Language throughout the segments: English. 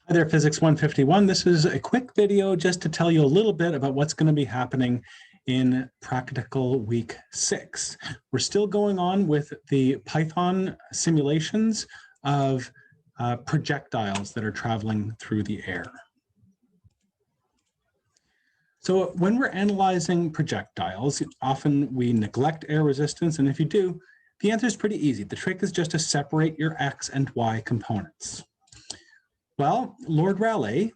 Hi there, Physics 151. This is a quick video just to tell you a little bit about what's going to be happening in practical week 6. We're still going on with the Python simulations of projectiles that are traveling through the air. So when we're analyzing projectiles, often we neglect air resistance, and if you do, the answer is pretty easy. The trick is just to separate your X and Y components. Well, Lord Rayleigh,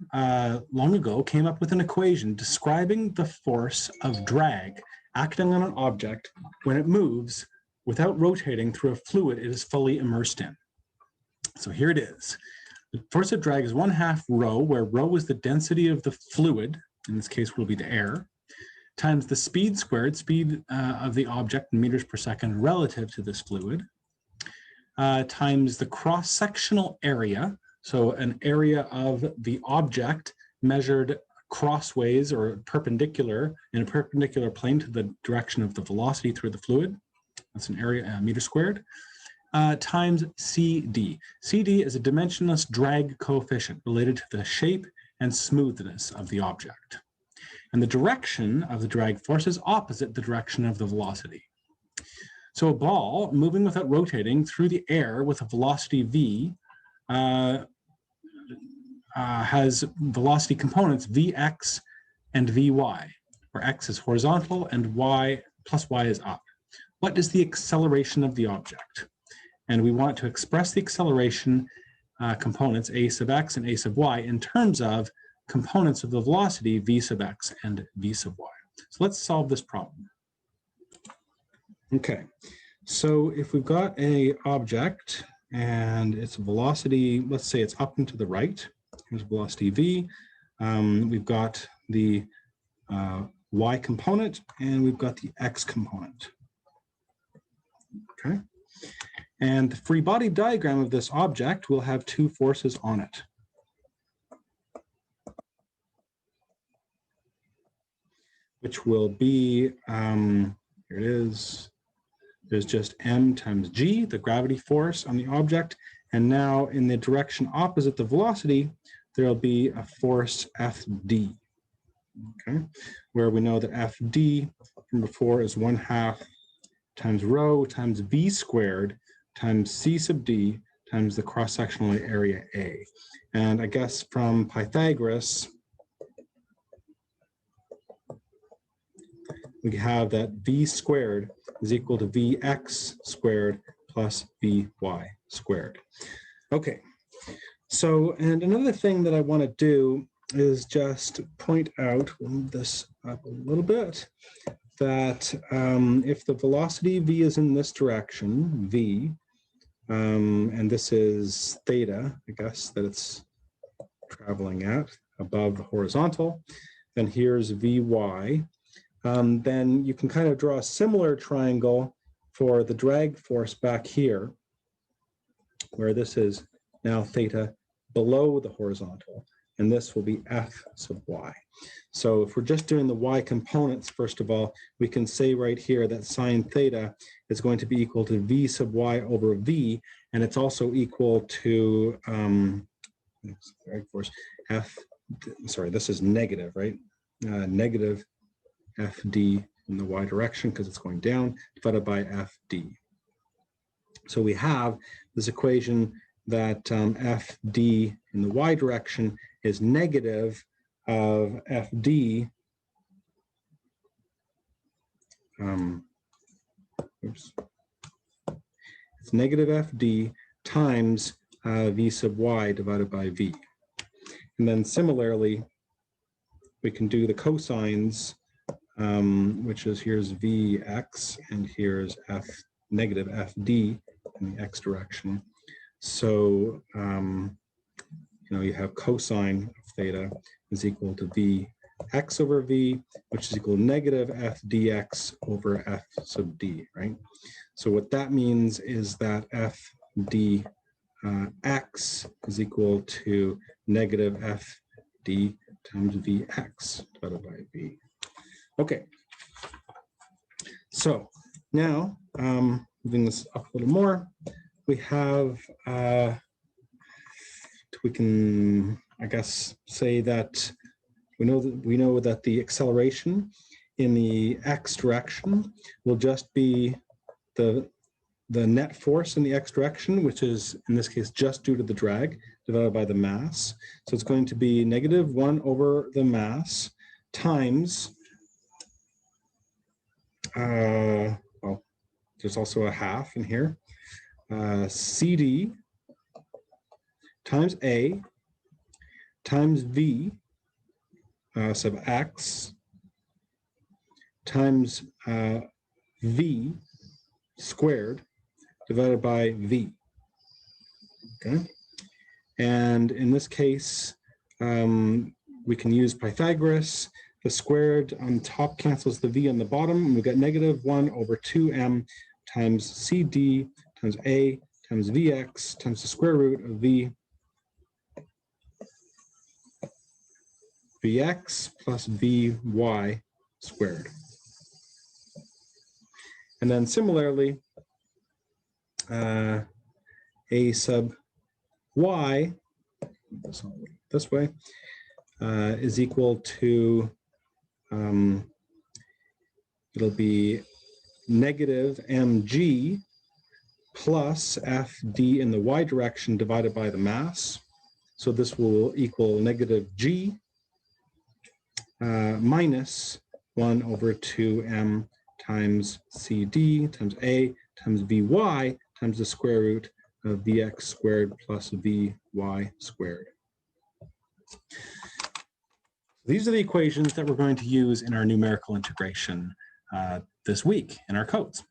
long ago, came up with an equation describing the force of drag acting on an object when it moves without rotating through a fluid it is fully immersed in. So here it is. The force of drag is 1/2 rho, where rho is the density of the fluid, in this case will be the air, times the speed squared, speed of the object in meters per second relative to this fluid, times the cross-sectional area, so an area of the object measured crossways or perpendicular in a perpendicular plane to the direction of the velocity through the fluid. That's an area, meter squared, times CD. CD is a dimensionless drag coefficient related to the shape and smoothness of the object. And the direction of the drag force is opposite the direction of the velocity. So a ball moving without rotating through the air with a velocity v has velocity components Vx and Vy, where x is horizontal and y plus y is up. What is the acceleration of the object? And we want to express the acceleration components a sub x and a sub y in terms of components of the velocity v sub x and v sub y. So let's solve this problem. Okay, so if we've got an object and its velocity, let's say it's up and to the right, here's velocity v, we've got the y component and we've got the x component. Okay, and the free body diagram of this object will have two forces on it. Which will be, here it is, there's just m times g, the gravity force on the object, and now in the direction opposite the velocity, there'll be a force Fd, okay, where we know that Fd from before is 1/2 times rho times v squared times c sub d times the cross-sectional area A. And I guess from Pythagoras, we have that v squared is equal to vx squared plus vy squared. Okay, so, and another thing that I want to do is just point out, we'll move this up a little bit, that if the velocity v is in this direction, v, and this is theta, I guess, that it's traveling at above the horizontal, then here's vy. Then you can kind of draw a similar triangle for the drag force back here, where this is now theta below the horizontal, and this will be f sub y. So if we're just doing the y components, first of all, we can say right here that sine theta is going to be equal to v sub y over v, and it's also equal to, drag force, this is negative, right? Negative Fd in the y direction because it's going down, divided by Fd. So we have this equation that Fd in the y direction is negative of Fd, it's negative Fd times v sub y divided by v. And then similarly, we can do the cosines, which is here's Vx and here's negative Fd in the x direction. So, you have cosine of theta is equal to Vx over V, which is equal to negative Fdx over F sub d, right? So what that means is that Fdx is equal to negative Fd times Vx divided by V. Okay, so now moving this up a little more, we have, do we can, I guess, say that we know that the acceleration in the x direction will just be the net force in the x direction, which is in this case just due to the drag divided by the mass. So it's going to be -1 over the mass times, well, there's also a half in here, CD times A times V sub x times V squared divided by V. Okay, and in this case, we can use Pythagoras. The squared on top cancels the V on the bottom, and we get -1 over 2m times CD times A times Vx times the square root of Vx plus Vy squared. And then similarly, A sub y, this way, is equal to, it'll be -mg plus fd in the y direction divided by the mass. So this will equal -g minus 1 over 2m times cd times a times vy times the square root of vx squared plus vy squared. These are the equations that we're going to use in our numerical integration this week in our codes.